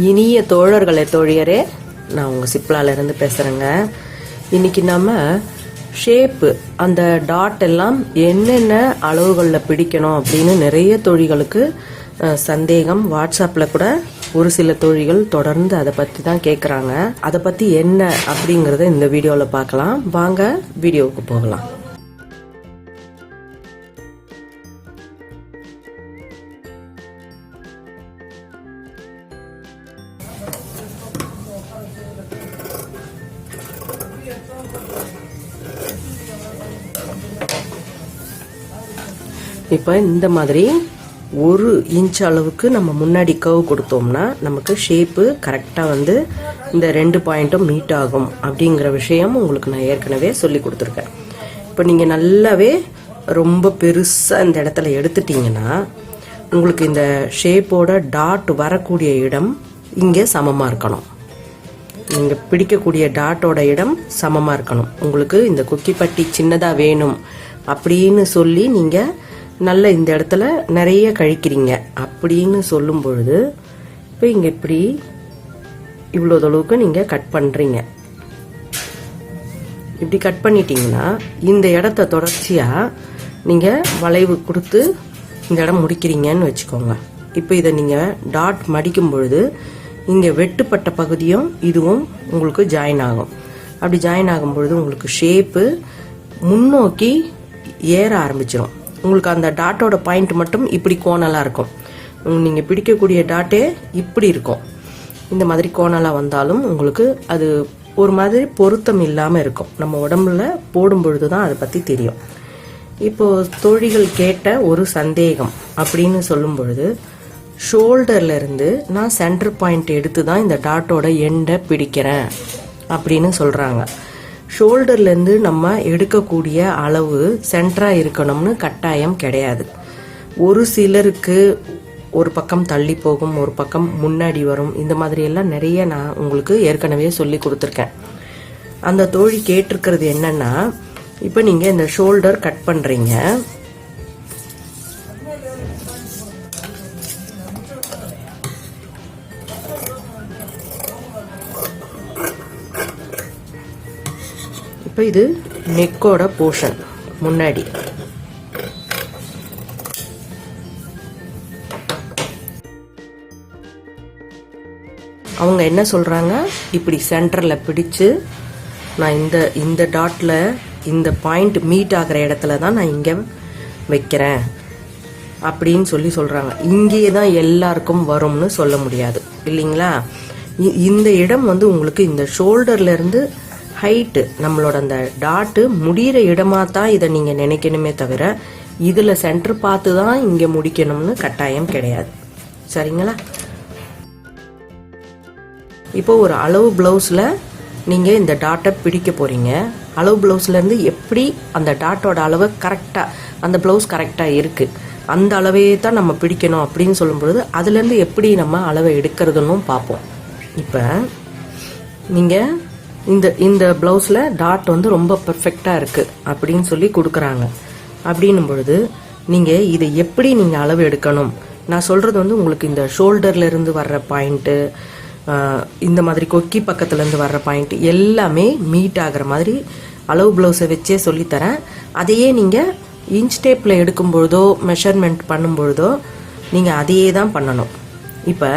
இனிய தோழர்களே தோழியரே, நான் உங்கள் சிப்லாலேருந்து பேசுகிறேங்க. இன்றைக்கி நம்ம ஷேப்பு, அந்த டாட் எல்லாம் என்னென்ன அளவுகளில் பிடிக்கணும் அப்படின்னு நிறைய தோழிகளுக்கு சந்தேகம். வாட்ஸ்அப்பில் கூட ஒரு சில தோழிகள் தொடர்ந்து அதை பற்றி தான் கேட்குறாங்க. அதை பற்றி என்ன அப்படிங்கிறத இந்த வீடியோவில் பார்க்கலாம். வாங்க வீடியோவுக்கு போகலாம். இப்போ இந்த மாதிரி 1 இன்ச் அளவுக்கு நம்ம முன்னாடி கர்வ் கொடுத்தோம்னா நமக்கு ஷேப்பு கரெக்டாக வந்து இந்த 2 பாயிண்ட்டும் மீட் ஆகும் அப்படிங்கிற விஷயம் உங்களுக்கு நான் ஏற்கனவே சொல்லி கொடுத்துருக்கேன். இப்போ நீங்கள் நல்லாவே ரொம்ப பெருசாக இந்த இடத்துல எடுத்துட்டிங்கன்னா உங்களுக்கு இந்த ஷேப்போட டாட் வரக்கூடிய இடம் இங்கே சமமாக இருக்கணும். நீங்கள் பிடிக்கக்கூடிய டாட்டோட இடம் சமமாக இருக்கணும். உங்களுக்கு இந்த குக்கி பட்டி சின்னதாக வேணும் அப்படின்னு சொல்லி நீங்கள் நல்ல இந்த இடத்துல நிறைய கழிக்கிறீங்க அப்படின்னு சொல்லும் பொழுது இப்போ இங்கே இப்படி இவ்வளோ அளவுக்கு நீங்கள் கட் பண்ணுறீங்க. இப்படி கட் பண்ணிட்டீங்கன்னா இந்த இடத்த தொடர்ச்சியாக நீங்கள் வளைவு கொடுத்து இந்த இடம் முடிக்கிறீங்கன்னு வச்சுக்கோங்க. இப்போ இதை நீங்கள் டாட் மடிக்கும் பொழுது இங்கே வெட்டுப்பட்ட பகுதியும் இதுவும் உங்களுக்கு ஜாயின் ஆகும். அப்படி ஜாயின் ஆகும் பொழுது உங்களுக்கு ஷேப்பு முன்னோக்கி ஏற ஆரம்பிச்சிடும். உங்களுக்கு அந்த டாட்டோட பாயிண்ட் மட்டும் இப்படி கோணலாக இருக்கும். நீங்கள் பிடிக்கக்கூடிய டாட்டே இப்படி இருக்கும். இந்த மாதிரி கோணலாக வந்தாலும் உங்களுக்கு அது ஒரு மாதிரி பொருத்தம் இல்லாமல் இருக்கும். நம்ம உடம்புல போடும் பொழுது தான் அதை பற்றி தெரியும். இப்போது தோழிகள் கேட்ட ஒரு சந்தேகம் அப்படின்னு சொல்லும் பொழுது, ஷோல்டர்லேருந்து நான் சென்டர் பாயிண்ட் எடுத்து தான் இந்த டாட்டோட எண்டை பிடிக்கிறேன் அப்படின்னு சொல்கிறாங்க. ஷோல்டர்லேருந்து நம்ம எடுக்கக்கூடிய அளவு சென்டராக இருக்கணும்னு கட்டாயம் கிடையாது. ஒரு சிலருக்கு ஒரு பக்கம் தள்ளி போகும், ஒரு பக்கம் முன்னாடி வரும். இந்த மாதிரி எல்லாம் நிறைய நான் உங்களுக்கு ஏற்கனவே சொல்லி கொடுத்துருக்கேன். அந்த தோழி கேட்டிருக்கிறது என்னன்னா, இப்போ நீங்கள் இந்த ஷோல்டர் கட் பண்ணுறீங்க. இப்போ இது நெக்கோட போர்ஷன் முன்னாடி. அவங்க என்ன சொல்றாங்க, இப்படி சென்டரில் பிடிச்சு நான் இந்த டாட்ல இந்த பாயிண்ட் மீட் ஆகிற இடத்துல தான் நான் இங்கே வைக்கிறேன் அப்படின்னு சொல்றாங்க. இங்கேயே தான் எல்லாருக்கும் வரும்னு சொல்ல முடியாது இல்லைங்களா. இந்த இடம் வந்து உங்களுக்கு இந்த ஷோல்டர்ல இருந்து ஹைட்டு, நம்மளோட அந்த டாட்டு முடிகிற இடமா தான் இதை நீங்கள் நினைக்கணுமே தவிர இதில் சென்டர் பார்த்து தான் இங்கே முடிக்கணும்னு கட்டாயம் கிடையாது. சரிங்களா. இப்போ ஒரு அளவு ப்ளவுஸில் நீங்கள் இந்த டாட்டை பிடிக்க போகிறீங்க. அளவு ப்ளவுஸ்லேருந்து எப்படி அந்த டாட்டோட அளவு கரெக்டாக, அந்த ப்ளவுஸ் கரெக்டாக இருக்குது, அந்த அளவே தான் நம்ம பிடிக்கணும் அப்படின்னு சொல்லும்பொழுது அதுலேருந்து எப்படி நம்ம அளவை எடுக்கிறதுன்னு பார்ப்போம். இப்போ நீங்கள் இந்த ப்ளவுஸில் டாட் வந்து ரொம்ப பர்ஃபெக்டாக இருக்குது அப்படின்னு சொல்லி கொடுக்குறாங்க. அப்படின்னும் பொழுது நீங்கள் இதை எப்படி நீங்கள் அளவு எடுக்கணும், நான் சொல்கிறது வந்து உங்களுக்கு இந்த ஷோல்டர்லேருந்து வர்ற பாயிண்ட்டு, இந்த மாதிரி கொக்கி பக்கத்துலேருந்து வர்ற பாயிண்ட் எல்லாமே மீட் ஆகிற மாதிரி அளவு ப்ளவுஸை வச்சே சொல்லித்தரேன். அதையே நீங்கள் இன்ச் டேப்பில் எடுக்கும் பொழுதோ மெஷர்மெண்ட் பண்ணும் பொழுதோ நீங்கள் அதையே தான் பண்ணணும். இப்போ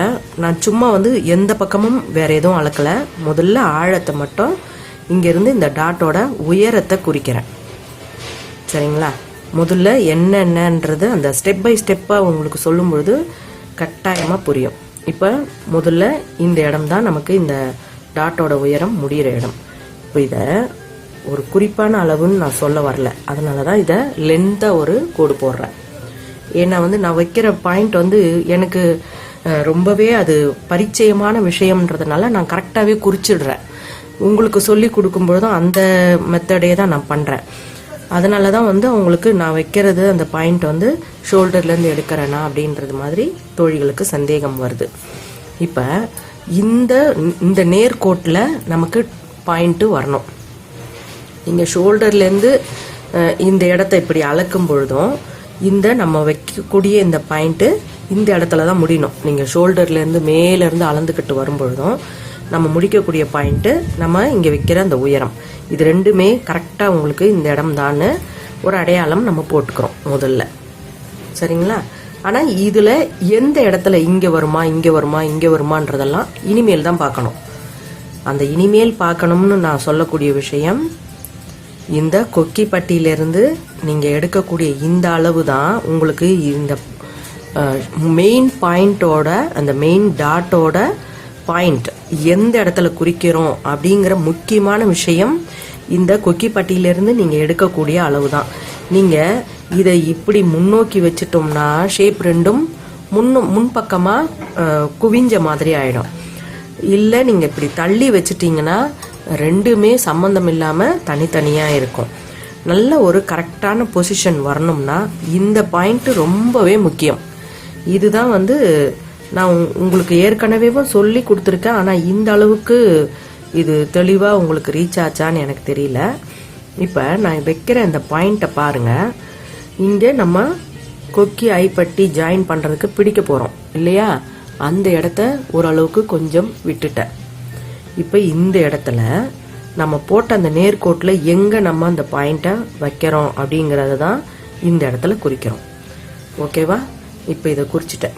நான் சும்மா வந்து எந்த பக்கமும் வேறு எதுவும் அளக்கலை. முதல்ல ஆழத்தை மட்டும் இங்கேருந்து இந்த டாட்டோட உயரத்தை குறிக்கிறேன். சரிங்களா. முதல்ல என்னென்னன்றது அந்த ஸ்டெப் பை ஸ்டெப்பாக உங்களுக்கு சொல்லும் பொழுது கட்டாயமாக புரியும். இப்போ முதல்ல இந்த இடம் தான் நமக்கு இந்த டாட்டோட உயரம் முடிகிற இடம். இப்போ இதை ஒரு குறிப்பான அளவுன்னு நான் சொல்ல வரல, அதனால தான் இதை லென்த்தாக ஒரு கோடு போடுறேன். ஏன்னா வந்து நான் வைக்கிற பாயிண்ட் வந்து எனக்கு ரொம்பவே அது பரிச்சயமான விஷயம்ன்றதுனால நான் கரெக்டாகவே குறிச்சிடுறேன். உங்களுக்கு சொல்லி கொடுக்கும்பொழுதும் அந்த மெத்தடே தான் நான் பண்ணுறேன். அதனால தான் வந்து அவங்களுக்கு நான் வைக்கிறது அந்த பாயிண்ட் வந்து ஷோல்டர்லேருந்து எடுக்கிறேனா அப்படின்றது மாதிரி தோழிகளுக்கு சந்தேகம் வருது. இப்போ இந்த நேர்கோட்டில் நமக்கு பாயிண்ட்டு வரணும். நீங்கள் ஷோல்டர்லேருந்து இந்த இடத்த இப்படி அளக்கும் பொழுதும் இந்த நம்ம வைக்கக்கூடிய இந்த பாயிண்ட்டு இந்த இடத்துல தான் முடியணும். நீங்கள் ஷோல்டர்லேருந்து மேலேருந்து அளந்துக்கிட்டு வரும்பொழுதும் நம்ம முடிக்கக்கூடிய பாயிண்ட்டு நம்ம இங்கே வைக்கிற அந்த உயரம், இது ரெண்டுமே கரெக்டாக உங்களுக்கு இந்த இடம் தான் ஒரு அடையாளம் நம்ம போட்டுக்கிறோம் முதல்ல. சரிங்களா? ஆனால் இதில் எந்த இடத்துல இங்கே வருமா இங்கே வருமா இங்கே வருமானதெல்லாம் இனிமேல் தான் பார்க்கணும். அந்த இனிமேல் பார்க்கணும்னு நான் சொல்லக்கூடிய விஷயம், இந்த கொக்கி பட்டியிலிருந்து நீங்கள் எடுக்கக்கூடிய இந்த அளவு தான் உங்களுக்கு இந்த மெயின் பாயிண்டோட, அந்த மெயின் டாட்டோட பாயிண்ட் எந்த இடத்துல குறிக்கிறோம் அப்படிங்கிற முக்கியமான விஷயம் இந்த கொக்கி பட்டியிலிருந்து நீங்கள் எடுக்கக்கூடிய அளவு தான். நீங்கள் இதை இப்படி முன்னோக்கி வச்சிட்டோம்னா ஷேப் ரெண்டும் முன்பக்கமாக குவிஞ்ச மாதிரி ஆகிடும். இல்லை நீங்கள் இப்படி தள்ளி வச்சிட்டிங்கன்னா ரெண்டுமே சம்மந்தம் இல்லாமல் தனித்தனியாக இருக்கும். நல்ல ஒரு கரெக்டான பொசிஷன் வரணும்னா இந்த பாயிண்ட்டு ரொம்பவே முக்கியம். இதுதான் நான் உங்களுக்கு ஏற்கனவே சொல்லி கொடுத்துருக்கேன். ஆனால் இந்த அளவுக்கு இது தெளிவாக உங்களுக்கு ரீச் ஆச்சான்னு எனக்கு தெரியல. இப்போ நான் வைக்கிற இந்த பாயிண்ட்டை பாருங்கள். இங்கே நம்ம கொக்கி ஐப்பட்டி ஜாயின் பண்ணுறதுக்கு பிடிக்க போகிறோம் இல்லையா? அந்த இடத்த ஓரளவுக்கு கொஞ்சம் விட்டுட்டேன். இப்போ இந்த இடத்துல நம்ம போட்ட அந்த நேர்கோட்டில் எங்கே நம்ம அந்த பாயிண்ட்டை வைக்கிறோம் அப்படிங்கிறத தான் இந்த இடத்துல குறிக்கிறோம். ஓகேவா? இப்போ இதை குறிச்சிட்டேன்.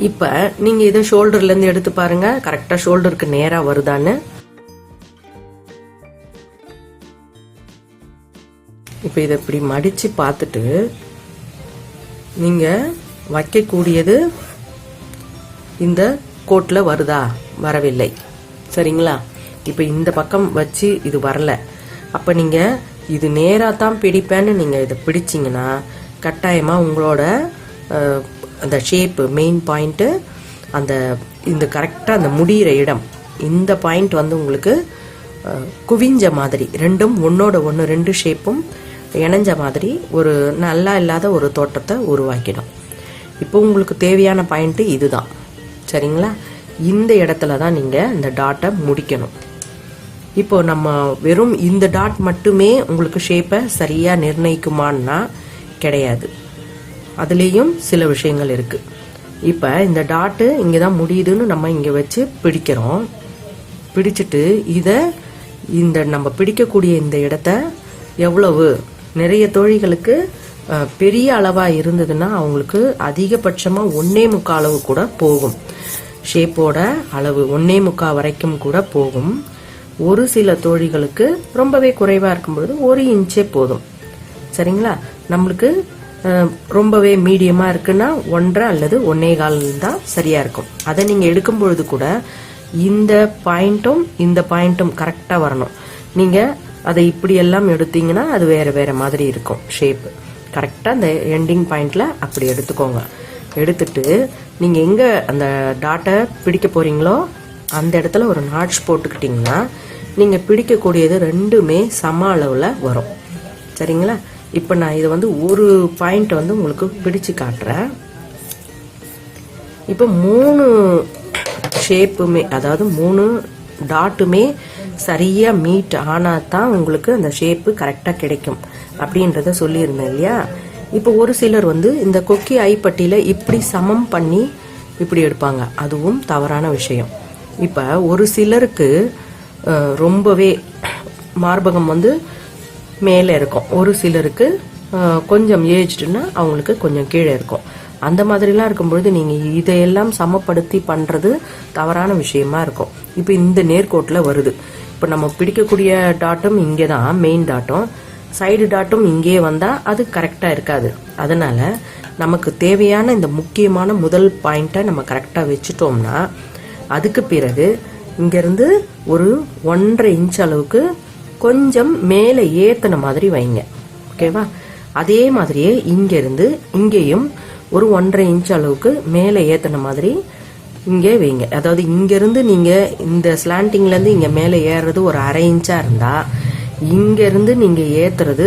இப்போ நீங்கள் இதை ஷோல்டர்லேருந்து எடுத்து பாருங்கள், கரெக்டாக ஷோல்டருக்கு நேராக வருதான்னு. இப்போ இதை இப்படி மடித்து பார்த்துட்டு நீங்கள் வைக்கக்கூடியது இந்த கோட்டில் வருதா, வரவில்லை. சரிங்களா? இப்போ இந்த பக்கம் வச்சு இது வரல. அப்போ நீங்கள் இது நேராக தான் பிடிப்பேன்னு நீங்கள் இதை பிடிச்சிங்கன்னா கட்டாயமாக உங்களோட அந்த ஷேப்பு மெயின் பாயிண்ட்டு அந்த இந்த கரெக்டாக அந்த முடிகிற இடம் இந்த பாயிண்ட் உங்களுக்கு குவிஞ்ச மாதிரி, ரெண்டும் ஒன்னோட ஒன்று, ரெண்டு ஷேப்பும் இணைஞ்ச மாதிரி ஒரு நல்லா இல்லாத ஒரு தோற்றத்தை உருவாக்கிடும். இப்போ உங்களுக்கு தேவையான பாயிண்ட்டு இதுதான். சரிங்களா? இந்த இடத்துல தான் நீங்கள் இந்த டாட்டை முடிக்கணும். இப்போ நம்ம வெறும் இந்த டாட் மட்டுமே உங்களுக்கு ஷேப்பை சரியாக நிர்ணயிக்குமான்னா கிடையாது. அதுலேயும் சில விஷயங்கள் இருக்குது. இப்போ இந்த டாட்டு இங்கே தான் முடியுதுன்னு நம்ம இங்கே வச்சு பிடிக்கிறோம். பிடிச்சிட்டு இதை இந்த நம்ம பிடிக்கக்கூடிய இந்த இடத்த எவ்வளவு, நிறைய தோழிகளுக்கு பெரிய அளவாக இருந்ததுன்னா அவங்களுக்கு அதிகபட்சமாக 1.25 அளவு கூட போகும். ஷேப்போட அளவு 1.25 வரைக்கும் கூட போகும். ஒரு சில தோழிகளுக்கு ரொம்பவே குறைவாக இருக்கும்பொழுது 1 இன்ச்சே போதும். சரிங்களா? நம்மளுக்கு ரொம்பவே மீடியமாக இருக்குன்னா 1.5 அல்லது 1.25 தான் சரியாக இருக்கும். அதை நீங்கள் எடுக்கும் பொழுது கூட இந்த பாயிண்ட்டும் இந்த பாயிண்ட்டும் கரெக்டாக வரணும். நீங்கள் அதை இப்படியெல்லாம் எடுத்தீங்கன்னா அது வேறு வேறு மாதிரி இருக்கும் ஷேப்பு. கரெக்டாக அந்த எண்டிங் பாயிண்டில் அப்படி எடுத்துக்கோங்க. எடுத்துட்டு நீங்கள் எங்கே அந்த டாட்டை பிடிக்க போகிறீங்களோ அந்த இடத்துல ஒரு நாட்ச் போட்டுக்கிட்டிங்கன்னா நீங்கள் பிடிக்கக்கூடியது ரெண்டுமே சம அளவில் வரும். சரிங்களா? இப்போ நான் இதை ஒரு பாயிண்ட் உங்களுக்கு பிடிச்சு காட்டுறேன். இப்போ 3 ஷேப்புமே, அதாவது 3 டாட்டுமே சரியாக மீட் ஆனால் தான் உங்களுக்கு அந்த ஷேப்பு கரெக்டாக கிடைக்கும் அப்படின்றத சொல்லியிருந்தேன் இல்லையா? இப்போ ஒரு சிலர் இந்த கொக்கி ஐப்பட்டியில் இப்படி சமம் பண்ணி இப்படி எடுப்பாங்க. அதுவும் தவறான விஷயம். இப்போ ஒரு சிலருக்கு ரொம்பவே மார்பகம் மேலே இருக்கும், ஒரு சிலருக்கு கொஞ்சம் ஏஜ்டுன்னா அவங்களுக்கு கொஞ்சம் கீழே இருக்கும். அந்த மாதிரிலாம் இருக்கும்பொழுது நீங்கள் இதையெல்லாம் சமப்படுத்தி பண்ணுறது தவறான விஷயமா இருக்கும். இப்போ இந்த நேர்கோட்டில் வருது. இப்போ நம்ம பிடிக்கக்கூடிய டாட்டும் இங்கே தான் மெயின் டாட்டும், சைடு டாட்டும் இங்கே வந்தால் அது கரெக்டாக இருக்காது. அதனால் நமக்கு தேவையான இந்த முக்கியமான முதல் பாயிண்ட்டை நம்ம கரெக்டாக வச்சுட்டோம்னா அதுக்கு பிறகு இங்கேருந்து ஒரு 1.5 இன்ச் அளவுக்கு கொஞ்சம் மேலே ஏற்றின மாதிரி வைங்க. ஓகேவா? அதே மாதிரியே இங்கேருந்து இங்கேயும் ஒரு 1.5 இன்ச் அளவுக்கு மேலே ஏற்றின மாதிரி இங்கே வைங்க. அதாவது இங்கேருந்து நீங்கள் இந்த ஸ்லாண்டிங்லேருந்து இங்கே மேலே ஏறுறது ஒரு 1/2 இன்ச்சாக இருந்தால் இங்கேருந்து நீங்கள் ஏற்றுறது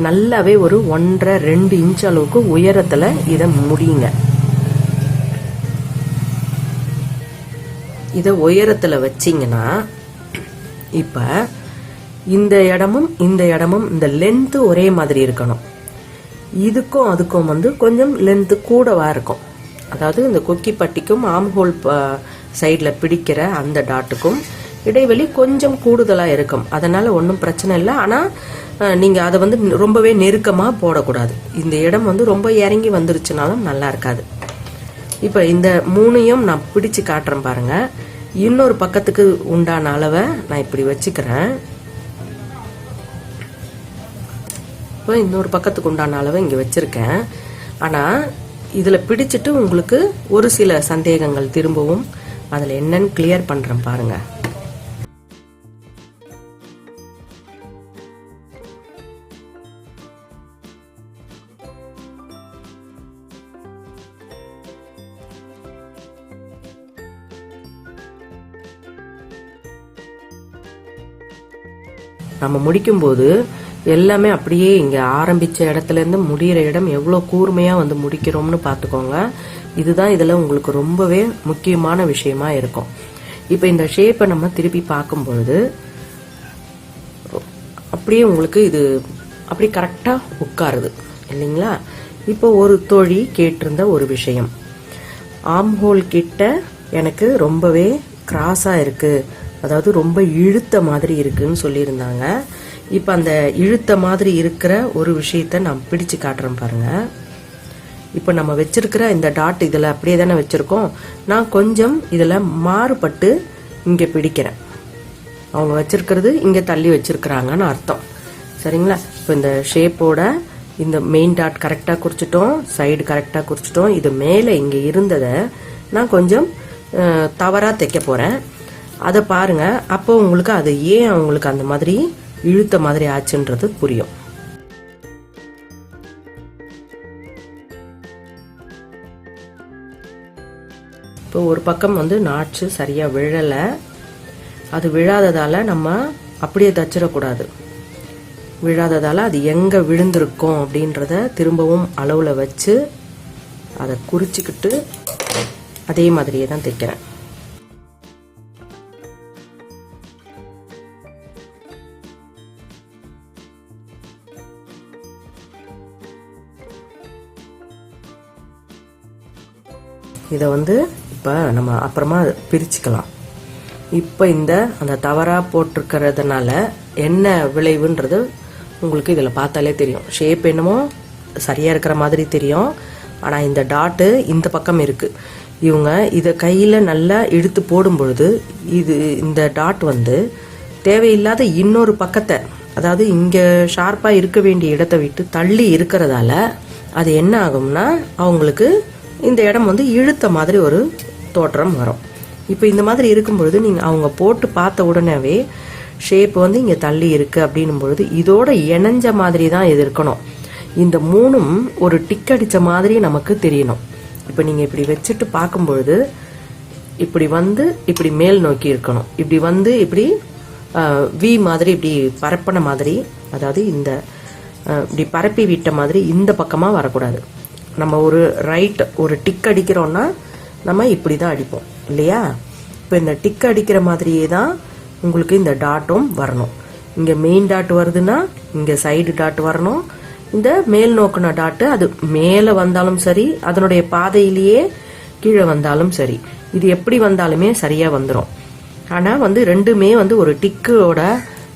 நல்லாவே ஒரு 1.5-2 இன்ச் அளவுக்கு உயரத்தில் இதை முடியுங்க. இதை உயரத்தில் வச்சிங்கன்னா இப்போ இந்த இடமும் இந்த இடமும் இந்த லென்த்து ஒரே மாதிரி இருக்கணும். இதுக்கும் அதுக்கும் வந்து கொஞ்சம் லென்த்து கூடவா இருக்கும். அதாவது இந்த கொக்கி பட்டிக்கும் ஆம்ஹோல் சைடில் பிடிக்கிற அந்த டாட்டுக்கும் இடைவெளி கொஞ்சம் கூடுதலாக இருக்கும். அதனால் ஒன்றும் பிரச்சனை இல்லை. ஆனால் நீங்கள் அதை வந்து ரொம்பவே நெருக்கமாக போடக்கூடாது. இந்த இடம் வந்து ரொம்ப இறங்கி வந்துருச்சுனாலும் நல்லா இருக்காது. இப்போ இந்த 3ஐயும் நான் பிடிச்சு காட்டுறேன் பாருங்கள். இன்னொரு பக்கத்துக்கு உண்டான அளவை நான் இப்படி வச்சுக்கிறேன். இப்போ இன்னொரு பக்கத்துக்கு உண்டான அளவை இங்கே வச்சுருக்கேன். ஆனால் இதில் பிடிச்சிட்டு உங்களுக்கு ஒரு சில சந்தேகங்கள் திரும்பவும் அதில் என்னன்னு கிளியர் பண்ணுறேன் பாருங்கள். நம்ம முடிக்கும்போது எல்லாமே அப்படியே இங்கே ஆரம்பித்த இடத்துலேருந்து முடிகிற இடம் எவ்வளோ கூர்மையாக வந்து முடிக்கிறோம்னு பார்த்துக்கோங்க. இதுதான் இதில் உங்களுக்கு ரொம்பவே முக்கியமான விஷயமா இருக்கும். இப்போ இந்த ஷேப்பை நம்ம திருப்பி பார்க்கும்பொழுது அப்படியே உங்களுக்கு இது அப்படி கரெக்டாக உட்காருது இல்லைங்களா? இப்போ ஒரு தோழி கேட்டிருந்த ஒரு விஷயம், ஆம்ஹோல் கிட்ட எனக்கு ரொம்பவே கிராஸாக இருக்குது, அதாவது ரொம்ப இழுத்த மாதிரி இருக்குன்னு சொல்லியிருந்தாங்க. இப்போ அந்த இழுத்த மாதிரி இருக்கிற ஒரு விஷயத்த நான் பிடிச்சு காட்டுறேன் பாருங்க. இப்போ நம்ம வச்சிருக்கிற இந்த டாட் இதில் அப்படியே தானே வச்சிருக்கோம். நான் கொஞ்சம் இதில் மாறுபட்டு இங்கே பிடிக்கிறேன். அவங்க வச்சிருக்கிறது இங்கே தள்ளி வச்சிருக்கிறாங்கன்னு அர்த்தம். சரிங்களா? இப்போ இந்த ஷேப்போட இந்த மெயின் டாட் கரெக்டாக குறிச்சிட்டோம், சைடு கரெக்டாக குறிச்சிட்டோம். இது மேலே இங்கே இருந்ததை நான் கொஞ்சம் தவறாக தைக்க போகிறேன். அதை பாருங்க. அப்போ உங்களுக்கு அது ஏன் அவங்களுக்கு அந்த மாதிரி இழுத்த மாதிரி ஆச்சுன்றது புரியும். இப்போ ஒரு பக்கம் வந்து நாட்சு சரியா விழலை. அது விழாததால நம்ம அப்படியே தச்சிடக்கூடாது. விழாததால அது எங்க விழுந்திருக்கும் அப்படின்றத திரும்பவும் அளவுல வச்சு அதை குறிச்சுக்கிட்டு அதே மாதிரியே தான் தைக்கிறேன். இதை வந்து இப்போ நம்ம அப்புறமா பிரிச்சுக்கலாம். இப்போ அந்த தவறாக போட்டிருக்கிறதுனால என்ன விளைவுன்றது உங்களுக்கு இதில் பார்த்தாலே தெரியும். ஷேப் என்னமோ சரியாக இருக்கிற மாதிரி தெரியும். ஆனால் இந்த டாட்டு இந்த பக்கம் இருக்குது. இவங்க இதை கையில் நல்லா இழுத்து போடும் பொழுது இந்த டாட் வந்து தேவையில்லாத இன்னொரு பக்கத்தை, அதாவது இங்கே ஷார்ப்பாக இருக்க வேண்டிய இடத்தை விட்டு தள்ளி இருக்கிறதால அது என்ன ஆகும்னா அவங்களுக்கு இந்த இடம் வந்து இழுத்த மாதிரி ஒரு தோற்றம் வரும். இப்போ இந்த மாதிரி இருக்கும்பொழுது நீங்கள் அவங்க போட்டு பார்த்த உடனேவே ஷேப் வந்து இங்கே தள்ளி இருக்குது அப்படின்னும் பொழுது இதோட இணைஞ்ச மாதிரி தான் இது இருக்கணும். இந்த 3ம் ஒரு டிக் அடித்த மாதிரி நமக்கு தெரியணும். இப்போ நீங்கள் இப்படி வச்சுட்டு பார்க்கும்பொழுது இப்படி வந்து இப்படி மேல் நோக்கி இருக்கணும். இப்படி வந்து இப்படி வி மாதிரி இப்படி பரப்பின மாதிரி, அதாவது இப்படி பரப்பி விட்ட மாதிரி இந்த பக்கமாக வரக்கூடாது. நம்ம ஒரு டிக் அடிக்கிறோம்னா நம்ம இப்படி தான் அடிப்போம் இல்லையா? இப்போ இந்த டிக் அடிக்கிற மாதிரியே தான் உங்களுக்கு இந்த டாட்டும் வரணும். இங்கே மெயின் டாட் வருதுன்னா இங்கே சைடு டாட் வரணும். இந்த மேல் நோக்கின டாட்டு அது மேலே வந்தாலும் சரி, அதனுடைய பாதையிலேயே கீழே வந்தாலும் சரி, இது எப்படி வந்தாலுமே சரியாக வந்துடும். ஆனால் வந்து ரெண்டுமே வந்து ஒரு டிக்கோட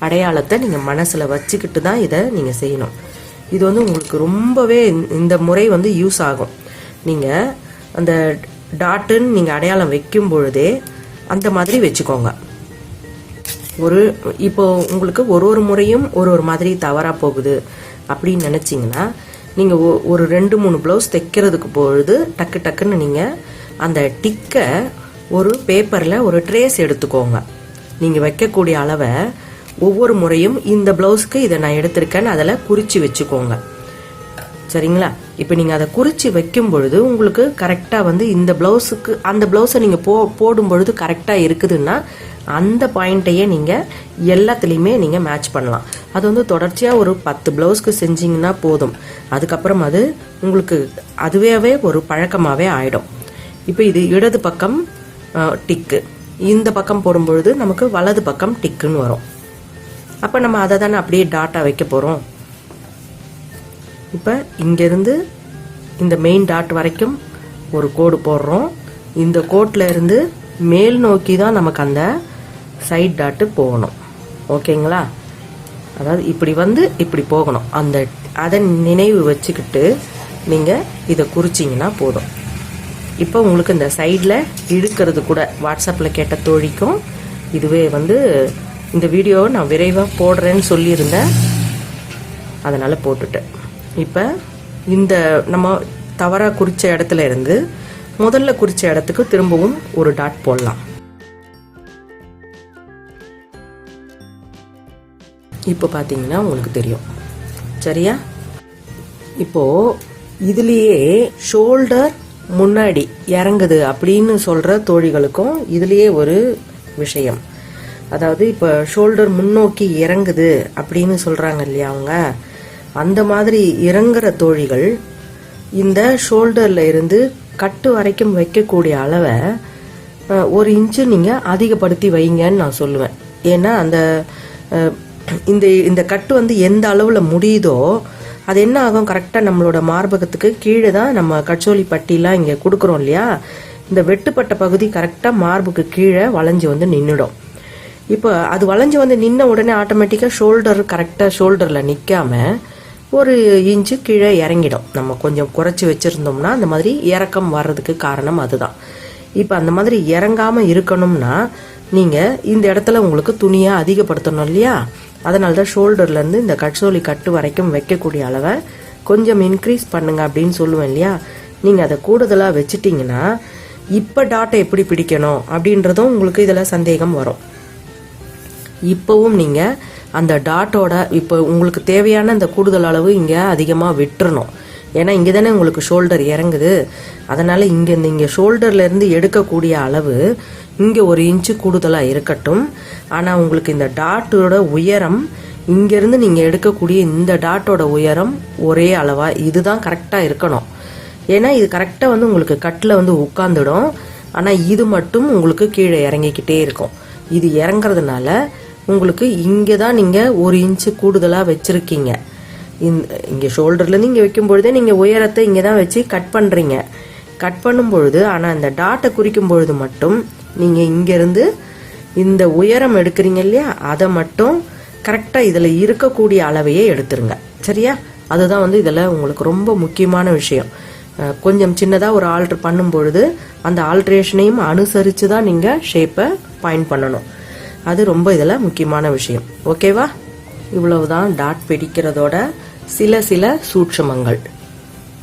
அடையாளத்தை நீங்கள் மனசில் வச்சுக்கிட்டு தான் இதை நீங்கள் செய்யணும். இது வந்து உங்களுக்கு ரொம்பவே இந்த முறை வந்து யூஸ் ஆகும். நீங்கள் அந்த டாட்டுன்னு நீங்கள் அடையாளம் வைக்கும் பொழுதே அந்த மாதிரி வச்சுக்கோங்க. இப்போ உங்களுக்கு ஒரு முறையும் ஒரு மாதிரி தவறாக போகுது அப்படின்னு நினச்சிங்கன்னா நீங்கள் ஒரு 2-3 ப்ளவுஸ் தைக்கிறதுக்கு பொழுது டக்கு டக்குன்னு நீங்கள் அந்த டிக்கை ஒரு பேப்பரில் ஒரு ட்ரேஸ் எடுத்துக்கோங்க. நீங்கள் வைக்கக்கூடிய அளவை ஒவ்வொரு முறையும் இந்த ப்ளவுஸ்க்கு இதை நான் எடுத்திருக்கேன்னு அதில் குறித்து வச்சுக்கோங்க. சரிங்களா? இப்போ நீங்கள் அதை குறித்து வைக்கும் பொழுது உங்களுக்கு கரெக்டாக வந்து இந்த ப்ளவுஸுக்கு அந்த ப்ளவுஸை நீங்கள் போடும் பொழுது கரெக்டாக இருக்குதுன்னா அந்த பாயிண்ட்டையே நீங்கள் எல்லாத்துலேயுமே நீங்கள் மேட்ச் பண்ணலாம். அது வந்து தொடர்ச்சியாக ஒரு 10 ப்ளவுஸ்க்கு செஞ்சிங்கன்னா போதும். அதுக்கப்புறம் அது உங்களுக்கு அதுவே ஒரு பழக்கமாகவே ஆகிடும். இப்போ இது இடது பக்கம் டிக்கு, இந்த பக்கம் போடும்பொழுது நமக்கு வலது பக்கம் டிக்குன்னு வரும். அப்போ நம்ம அதை தானே அப்படியே டாட்டா வைக்க போகிறோம். இப்போ இங்கேருந்து இந்த மெயின் டாட் வரைக்கும் ஒரு கோடு போடுறோம். இந்த கோட்டில் இருந்து மேல் நோக்கி தான் நமக்கு அந்த சைட் டாட்டு போகணும். ஓகேங்களா? அதாவது இப்படி வந்து இப்படி போகணும். அதை நினைவு வச்சுக்கிட்டு நீங்கள் இதை குறிச்சிங்கன்னா போதும். இப்போ உங்களுக்கு இந்த சைடில் இழுக்கிறது கூட வாட்ஸ்அப்பில் கேட்ட தோழிக்கும் இதுவே வந்து இந்த வீடியோவை நான் விரைவாக போடுறேன்னு சொல்லியிருந்தேன், அதனால் போட்டுட்டேன். இப்போ இந்த நம்ம தவறாக குறித்த இடத்துல இருந்து முதல்ல குறித்த இடத்துக்கு திரும்பவும் ஒரு டாட் போடலாம். இப்போ பார்த்தீங்கன்னா உங்களுக்கு தெரியும். சரியா? இப்போது இதுலேயே ஷோல்டர் முன்னாடி இறங்குது அப்படின்னு சொல்கிற தோழிகளுக்கும் இதுலேயே ஒரு விஷயம். அதாவது இப்போ ஷோல்டர் முன்னோக்கி இறங்குது அப்படின்னு சொல்கிறாங்க இல்லையா அவங்க, அந்த மாதிரி இறங்குற தோழிகள் இந்த ஷோல்டரில் இருந்து கட்டு வரைக்கும் வைக்கக்கூடிய அளவை 1 இன்ச்சு நீங்கள் அதிகப்படுத்தி வைங்கன்னு நான் சொல்லுவேன். ஏன்னா அந்த இந்த கட்டு வந்து எந்த அளவில் முடியுதோ அது என்ன ஆகும், கரெக்டாக நம்மளோட மார்பகத்துக்கு கீழே தான் நம்ம கட்சோலி பட்டிலாம் இங்கே கொடுக்குறோம் இல்லையா, இந்த வெட்டுப்பட்ட பகுதி கரெக்டாக மார்புக்கு கீழே வளைஞ்சு வந்து நின்றுடும். இப்போ அது வளைஞ்சு வந்து நின்ன உடனே ஆட்டோமேட்டிக்காக ஷோல்டர் கரெக்டாக ஷோல்டரில் நிற்காம 1 இன்ச்சு கீழே இறங்கிடும். நம்ம கொஞ்சம் குறைச்சி வச்சுருந்தோம்னா அந்த மாதிரி இறக்கம் வர்றதுக்கு காரணம் அதுதான். இப்போ அந்த மாதிரி இறங்காமல் இருக்கணும்னா நீங்கள் இந்த இடத்துல உங்களுக்கு துணியை அதிகப்படுத்தணும் இல்லையா, அதனால தான் ஷோல்டர்லேருந்து இந்த கட்சோலி கட்டு வரைக்கும் வைக்கக்கூடிய அளவை கொஞ்சம் இன்க்ரீஸ் பண்ணுங்க அப்படின்னு சொல்லுவேன் இல்லையா. நீங்கள் அதை கூடுதலாக வச்சுட்டிங்கன்னா இப்போ டாட்டை எப்படி பிடிக்கணும் அப்படின்றதும் உங்களுக்கு இதில் சந்தேகம் வரும். இப்போவும் நீங்கள் அந்த டாட்டோட இப்போ உங்களுக்கு தேவையான அந்த கூடுதல் அளவு இங்கே அதிகமாக விட்டுறணும். ஏன்னா இங்கே தானே உங்களுக்கு ஷோல்டர் இறங்குது, அதனால் இங்கே ஷோல்டர்லேருந்து எடுக்கக்கூடிய அளவு இங்கே 1 இன்ச்சு கூடுதலாக இருக்கட்டும். ஆனால் உங்களுக்கு இந்த டாட்டோட உயரம் இங்கேருந்து நீங்கள் எடுக்கக்கூடிய இந்த டாட்டோட உயரம் ஒரே அளவாக இதுதான் கரெக்டாக இருக்கணும். ஏன்னா இது கரெக்டாக வந்து உங்களுக்கு கட்டில் வந்து உட்காந்துடும். ஆனால் இது மட்டும் உங்களுக்கு கீழே இறங்கிக்கிட்டே இருக்கும். இது இறங்குறதுனால உங்களுக்கு இங்கே தான் நீங்கள் 1 இன்ச்சு கூடுதலாக வச்சுருக்கீங்க. இங்கே ஷோல்டர்லேருந்து இங்கே வைக்கும் பொழுதே நீங்கள் உயரத்தை இங்கே தான் வச்சு கட் பண்ணுறீங்க. கட் பண்ணும் பொழுது ஆனால் இந்த டாட்டை குறிக்கும் பொழுது மட்டும் நீங்கள் இங்கேருந்து இந்த உயரம் எடுக்கிறீங்க இல்லையா, அதை மட்டும் கரெக்டாக இதில் இருக்கக்கூடிய அளவையே எடுத்துருங்க. சரியா? அதுதான் வந்து இதில் உங்களுக்கு ரொம்ப முக்கியமான விஷயம். கொஞ்சம் சின்னதாக ஒரு ஆல்ட்ரு பண்ணும் பொழுது அந்த ஆல்ட்ரேஷனையும் அனுசரித்து தான் நீங்கள் ஷேப்பை பாயிண்ட் பண்ணணும். அது ரொம்ப இதில் முக்கியமான விஷயம். ஓகேவா? இவ்வளவுதான் டாட் பிடிக்கிறதோட சில சூட்சமங்கள்.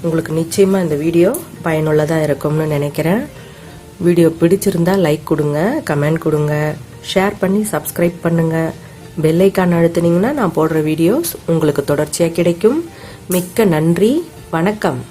உங்களுக்கு நிச்சயமாக இந்த வீடியோ பயனுள்ளதாக இருக்கும்னு நினைக்கிறேன். வீடியோ பிடிச்சிருந்தா லைக் கொடுங்க, கமெண்ட் கொடுங்க, ஷேர் பண்ணி சப்ஸ்கிரைப் பண்ணுங்கள். பெல் ஐக்கான் அழுத்துனீங்கன்னா நான் போடுற வீடியோஸ் உங்களுக்கு தொடர்ச்சியாக கிடைக்கும். மிக்க நன்றி. வணக்கம்.